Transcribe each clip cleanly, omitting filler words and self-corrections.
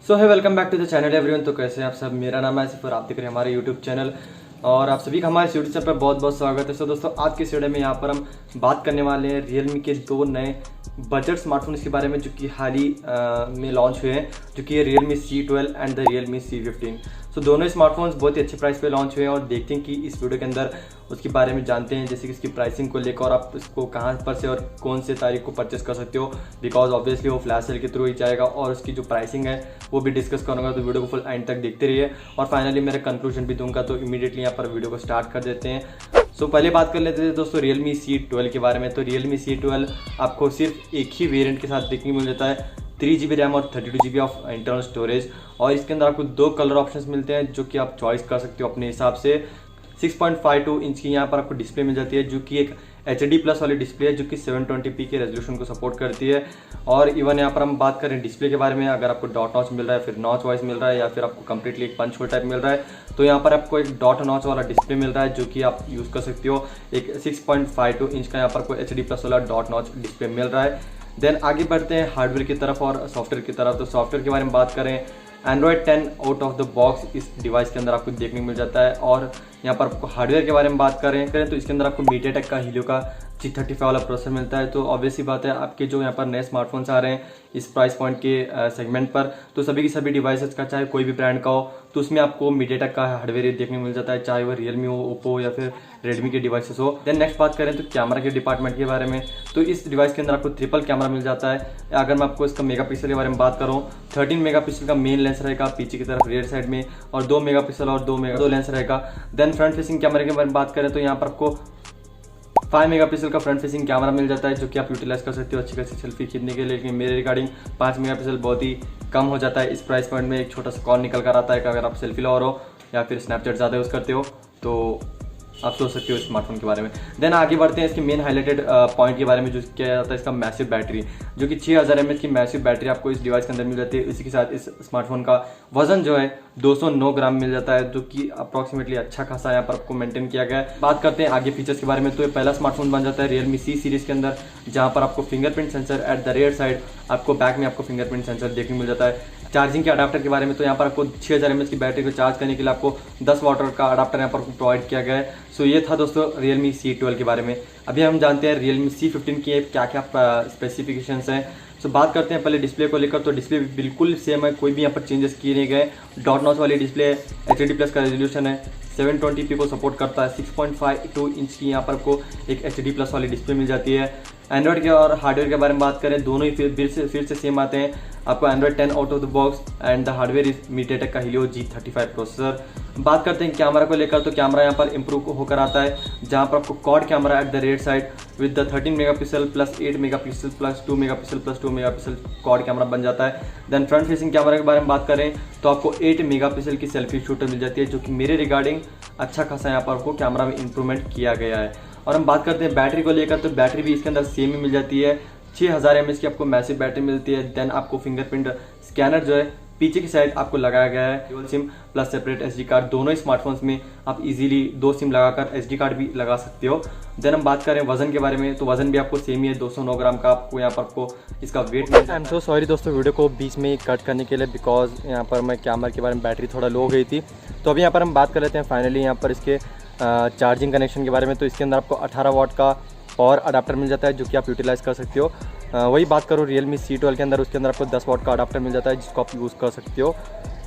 सो है welcome back to the channel everyone. तो कैसे हैं आप सब। मेरा नाम है आसिफ और आप देख रहे हैं हमारे यूट्यूब चैनल और आप सभी का हमारे यूट्यूब चैनल पर बहुत बहुत स्वागत है। सो दोस्तों आज के इस वीडियो में यहाँ पर हम बात करने वाले हैं Realme के दो नए बजट स्मार्टफोन के बारे में जो कि हाल ही में लॉन्च हुए हैं, जो कि Realme C12 and the Realme C15। सो दोनों स्मार्टफोन्स बहुत ही अच्छे प्राइस पे लॉन्च हुए हैं और देखते हैं कि इस वीडियो के अंदर उसके बारे में जानते हैं, जैसे कि इसकी प्राइसिंग को लेकर और आप इसको कहाँ पर से और कौन से तारीख को परचेस कर सकते हो, बिकॉज ऑब्वियसली वो फ्लैश सेल के थ्रू ही जाएगा और उसकी जो प्राइसिंग है वो भी डिस्कस करूँगा। तो वीडियो को फुल एंड तक देखते रहिए और फाइनली मेरा कंक्लूजन भी दूंगा। तो इमीडिएटली यहाँ पर वीडियो को स्टार्ट कर देते हैं। सो पहले बात कर लेते हैं दोस्तों Realme C12 के बारे में। तो Realme C12 आपको सिर्फ एक ही वेरिएंट के साथ देखने को मिल जाता है, 3GB रैम और 32GB ऑफ इंटरनल स्टोरेज। और इसके अंदर आपको दो कलर ऑप्शंस मिलते हैं जो कि आप चॉइस कर सकते हो अपने हिसाब से। 6.52 इंच की यहाँ पर आपको डिस्प्ले मिल जाती है जो कि एक HD प्लस वाली डिस्प्ले है जो कि 720p के रेजोल्यूशन को सपोर्ट करती है। और इवन यहाँ पर हम बात करें डिस्प्ले के बारे में, अगर आपको डॉट नॉच मिल रहा है, फिर नॉच वाइज मिल रहा है या फिर आपको कंप्लीटली एक पंच होल टाइप मिल रहा है, तो यहाँ पर आपको एक डॉट नॉच वाला डिस्प्ले मिल रहा है जो कि आप यूज़ कर सकते हो। एक 6.52 इंच का यहाँ पर आपको HD प्लस वाला डॉट नॉच डिस्प्ले मिल रहा है। देन आगे बढ़ते हैं हार्डवेयर की तरफ और सॉफ्टवेयर की तरफ। तो सॉफ्टवेयर के बारे में बात करें, Android 10 out of the box इस डिवाइस के अंदर आपको देखने को मिल जाता है। और यहाँ पर आपको हार्डवेयर के बारे में बात करें तो इसके अंदर आपको MediaTek का Helio का G35 वाला प्रोसेसर मिलता है। तो ऑब्वियसली बात है, आपके जो यहाँ पर नए स्मार्टफोन्स आ रहे हैं इस प्राइस पॉइंट के सेगमेंट पर, तो सभी की सभी डिवाइसेस का चाहे कोई भी ब्रांड का हो तो उसमें आपको MediaTek का हार्डवेयर देखने को मिल जाता है, चाहे वो Realme हो, Oppo या फिर Redmi के डिवाइसेस हो। देन नेक्स्ट बात करें तो कैमरा के डिपार्टमेंट के बारे में, तो इस डिवाइस के अंदर आपको ट्रिपल कैमरा मिल जाता है। अगर मैं आपको इसका मेगापिक्सल के बारे में बात करूँ, 13 मेगापिक्सल का मेन लेंस रहेगा पीछे की तरफ रेयर साइड में और 2 मेगापिक्सल और 2 लेंस रहेगा। देन फ्रंट फेसिंग कैमरे के बारे में बात करें तो यहाँ पर आपको 5 मेगापिक्सल का फ्रंट फेसिंग कैमरा मिल जाता है जो कि आप यूटिलाइज कर सकते हो अच्छी खासी सेल्फी खींचने के लिए। लेकिन मेरे रिगार्डिंग 5 मेगापिक्सल बहुत ही कम हो जाता है इस प्राइस पॉइंट में। एक छोटा सा कॉल निकल कर आता है कि अगर आप सेल्फी लो हो या फिर स्नैपचैट ज़्यादा यूज़ करते हो तो आप सोच सकते हो स्मार्टफोन के बारे में। देन आगे बढ़ते हैं इसके मेन हाईलाइटेड पॉइंट के बारे में, जो किया जाता है इसका मैसिव बैटरी, जो कि 6000 mAh की मैसिव बैटरी आपको इस डिवाइस के अंदर मिल जाती है। इसी के साथ इस स्मार्टफोन का वजन जो है 209 ग्राम मिल जाता है, जो कि अप्रॉक्सीमेटली अच्छा खासा यहाँ पर आपको मेंटेन किया गया है। बात करते हैं आगे फीचर्स के बारे में, तो ये पहला स्मार्टफोन बन जाता है Realme C सीरीज के अंदर, जहाँ पर आपको fingerprint sensor at the rear side, आपको बैक में आपको फिंगरप्रिंट सेंसर देखने को मिल जाता है। चार्जिंग के अडाप्टर के बारे में, तो यहाँ पर आपको 6000 mAh की बैटरी को चार्ज करने के लिए आपको 10 वाट का अडाप्टर यहाँ पर प्रोवाइड किया गया है। सो ये था दोस्तों Realme C12 के बारे में। अभी हम जानते हैं Realme C15 की क्या क्या स्पेसिफिकेशंस हैं। सो बात करते हैं पहले डिस्प्ले को लेकर। तो डिस्प्ले बिल्कुल सेम है, कोई भी यहाँ पर चेंजेस किए नहीं गए। डॉट नॉच वाली डिस्प्ले है, HD प्लस का रेजोल्यूशन है, 720p को सपोर्ट करता है, 6.52 इंच की यहाँ पर आपको एक HD प्लस वाली डिस्प्ले मिल जाती है। एंड्रॉइड के और हार्डवेयर के बारे में बात करें, दोनों ही फिर से सेम आते हैं। आपको Android 10 out of the box and the hardware is MediaTek का Helio G35 प्रोसेसर। बात करते हैं कैमरा को लेकर, तो कैमरा यहाँ पर इंप्रूव होकर आता है, जहाँ पर आपको quad camera at the rear side with the 13 megapixel plus 8 megapixel plus 2 megapixel plus 2 megapixel quad camera बन जाता है। देन फ्रंट फेसिंग कैमरा के बारे में बात करें तो आपको 8 मेगापिक्सल की सेल्फी शूटर मिल जाती है, जो कि मेरे रिगार्डिंग अच्छा खासा यहाँ पर आपको कैमरा में इंप्रूवमेंट किया गया है। और हम बात करते हैं बैटरी को लेकर, तो बैटरी भी इसके अंदर सेम ही मिल जाती है, 6000 mAh की आपको मैसिव बैटरी मिलती है। देन आपको फिंगरप्रिंट स्कैनर जो है पीछे की साइड आपको लगाया गया है, dual SIM plus separate SD card. दोनों ही स्मार्टफोन्स में आप इजीली 2 सिम लगाकर SD कार्ड भी लगा सकते हो। देन हम बात करें वजन के बारे में, तो वजन भी आपको सेम ही है, 209 ग्राम का आपको यहाँ पर आपको इसका वेट मिलता है। आई एम सो सॉरी दोस्तों वीडियो को बीच में कट करने के लिए, बिकॉज यहाँ पर मैं कैमरा के बारे में बैटरी थोड़ा लो हो गई थी। तो अभी यहाँ पर हम बात कर लेते हैं फाइनली यहाँ पर इसके चार्जिंग कनेक्शन के बारे में। तो इसके अंदर आपको 18 वाट का और अडाप्टर मिल जाता है जो कि आप यूटिलाइज कर सकते हो। वही बात करो Realme C12 के अंदर, उसके अंदर आपको 10 वाट का अडाप्टर मिल जाता है जिसको आप यूज़ कर सकते हो।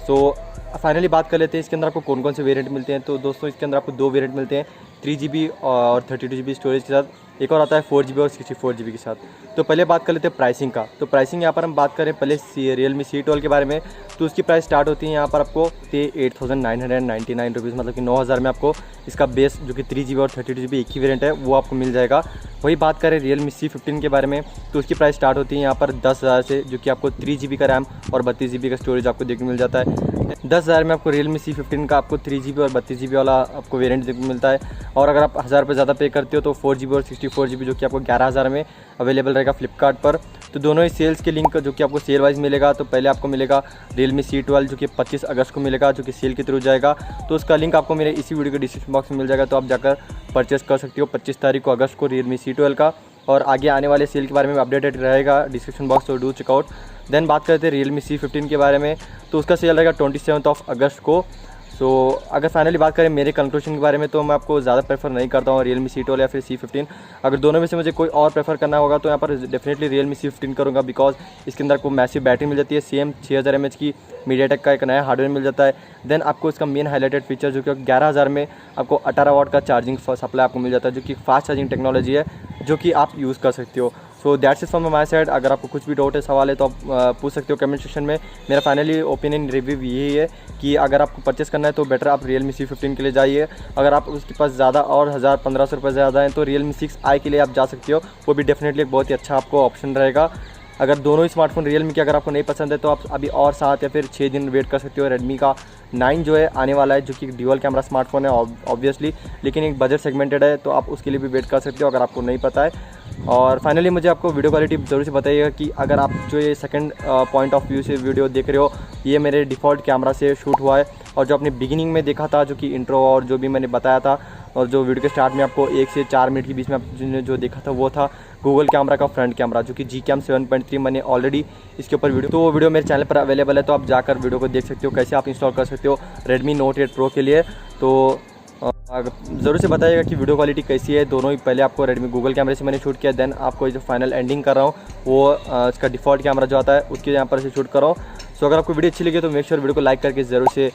सो फाइनली बात कर लेते हैं इसके अंदर आपको कौन कौन से वेरिएंट मिलते हैं। तो दोस्तों इसके अंदर आपको 2 वेरिएंट मिलते हैं, 3GB और 32GB स्टोरेज के साथ, एक और आता है 4GB और 64GB के साथ। तो पहले बात कर लेते हैं प्राइसिंग का। तो प्राइसिंग यहाँ पर हम बात करें पहले Realme C12 के बारे में, तो उसकी प्राइस स्टार्ट होती है यहाँ पर आपको 8999 रुपीज़, मतलब कि 9000 में आपको इसका बेस जो कि 3GB और 32GB एक ही वेरिएंट है वो आपको मिल जाएगा। वही बात करें Realme C15 के बारे में, तो उसकी प्राइस स्टार्ट होती है यहाँ पर 10,000 से, जो कि आपको 3GB का रैम और 32GB का स्टोरेज आपको देखने को मिल जाता है। 10,000 में आपको Realme C15 का आपको 3GB और 32GB वाला आपको वेरिएंट देखने को मिलता है। और अगर आप 1000 रुपये ज़्यादा पे करते हो तो 4GB और 64GB जो कि आपको 11,000 में अवेलेबल रहेगा फ्लिपकार्ट पर। तो दोनों ही सेल्स के लिंक जो कि आपको सेल वाइज मिलेगा, तो पहले आपको मिलेगा Realme C12 जो कि 25 अगस्त को मिलेगा, जो कि सेल के थ्रू जाएगा। तो उसका लिंक आपको मेरे इसी वीडियो के डिस्क्रिप्शन बॉक्स में मिल जाएगा, तो आप जाकर परचेस कर सकते हो 25 तारीख को अगस्त को Realme C12 का। और आगे आने वाले सेल के बारे में अपडेटेड रहेगा डिस्क्रिप्शन बॉक्स, तो डू चेकआउट। देन बात करते हैं Realme C15 के बारे में, तो उसका सेल रहेगा 27 अगस्त को। सो अगर फाइनली बात करें मेरे कंक्लूजन के बारे में, तो मैं आपको ज़्यादा प्रेफर नहीं करता हूँ Realme C12 या फिर C15। अगर दोनों में से मुझे कोई और प्रेफर करना होगा तो यहाँ पर डेफिनेटली Realme C15 करूँगा, बिकॉज इसके अंदर को मैसिव बैटरी मिल जाती है, सेम 6000 mAh की मीडियाटेक का एक नया हार्डवेयर मिल जाता है। देन आपको इसका मेन हाईलाइटेड फीचर जो कि 11,000 में आपको 18 वाट का चार्जिंग सप्लाई आपको मिल जाता है, जो कि फास्ट चार्जिंग टेक्नोलॉजी है, जो कि आप यूज़ कर सकते हो। सो that's it from my side. अगर आपको कुछ भी डाउट है, सवाल है, तो आप पूछ सकते हो कमेंट सेक्शन में। मेरा फाइनली ओपिनियन रिव्यू यही है कि अगर आपको परचेस करना है तो बेटर आप Realme C15 के लिए जाइए। अगर आप उसके पास ज़्यादा और 1000-1500 रुपये ज़्यादा हैं तो Realme 6i के लिए आप जा सकते हो, वो भी डेफिनेटली एक बहुत ही अच्छा आपको ऑप्शन रहेगा। अगर दोनों ही स्मार्टफोन Realme के अगर आपको नहीं पसंद है तो आप अभी और 7 या फिर 6 दिन वेट कर सकते हो। Redmi का 9 जो है आने वाला है, जो कि ड्यूअल कैमरा स्मार्टफोन है ऑब्वियसली, लेकिन एक बजट सेगमेंटेड है, तो आप उसके लिए भी वेट कर सकते हो अगर आपको नहीं पता है। और फाइनली मुझे आपको वीडियो क्वालिटी ज़रूर से बताइएगा कि अगर आप जो ये सेकंड पॉइंट ऑफ व्यू से वीडियो देख रहे हो, ये मेरे डिफ़ॉल्ट कैमरा से शूट हुआ है, और जो आपने बिगिनिंग में देखा था, जो कि इंट्रो और जो भी मैंने बताया था, और जो वीडियो के स्टार्ट में आपको 1 से 4 मिनट के बीच में आपने जो देखा था, वो था गूगल कैमरा का फ्रंट कैमरा, जो कि Gcam 7.3। मैंने ऑलरेडी इसके ऊपर वीडियो, तो वो वीडियो मेरे चैनल पर अवेलेबल है, तो आप जाकर वीडियो को देख सकते हो कैसे आप इंस्टॉल कर सकते हो Redmi Note 8 Pro के लिए। तो ज़रूर से बताइएगा कि वीडियो क्वालिटी कैसी है। दोनों ही पहले आपको Redmi गूगल कैमरे से मैंने शूट किया, देन आपको जो फाइनल एंडिंग कर रहा हूँ वो इसका डिफ़ॉल्ट कैमरा जो आता है उसके यहाँ पर से शूट कर रहा हूँ। सो अगर आपको वीडियो अच्छी लगी तो मेक श्योर वीडियो को लाइक करके ज़रूर से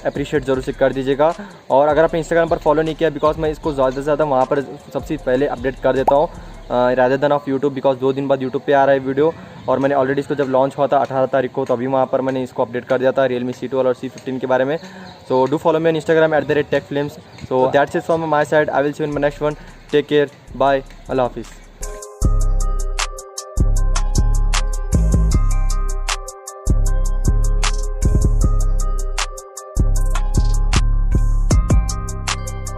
अप्रिशिएट ज़रूर से कर दीजिएगा। और अगर आपने इंस्टाग्राम पर फॉलो नहीं किया, बिकॉज मैं इसको ज़्यादा से ज़्यादा वहाँ पर सबसे पहले अपडेट कर देता हूँ rather than of YouTube, because 2 दिन बाद यूट्यूब पे आ रहा है वीडियो, और मैंने ऑलरेडी इसको जब लॉन्च हुआ था 18 तारीख को, तो अभी वहाँ पर मैंने इसको अपडेट कर दिया था Realme C12 और C15 के बारे में। So do follow me on Instagram @TechFlames। So that's it from my side. I will see you in my next one. Take care, bye, अल्लाह हाफिज़।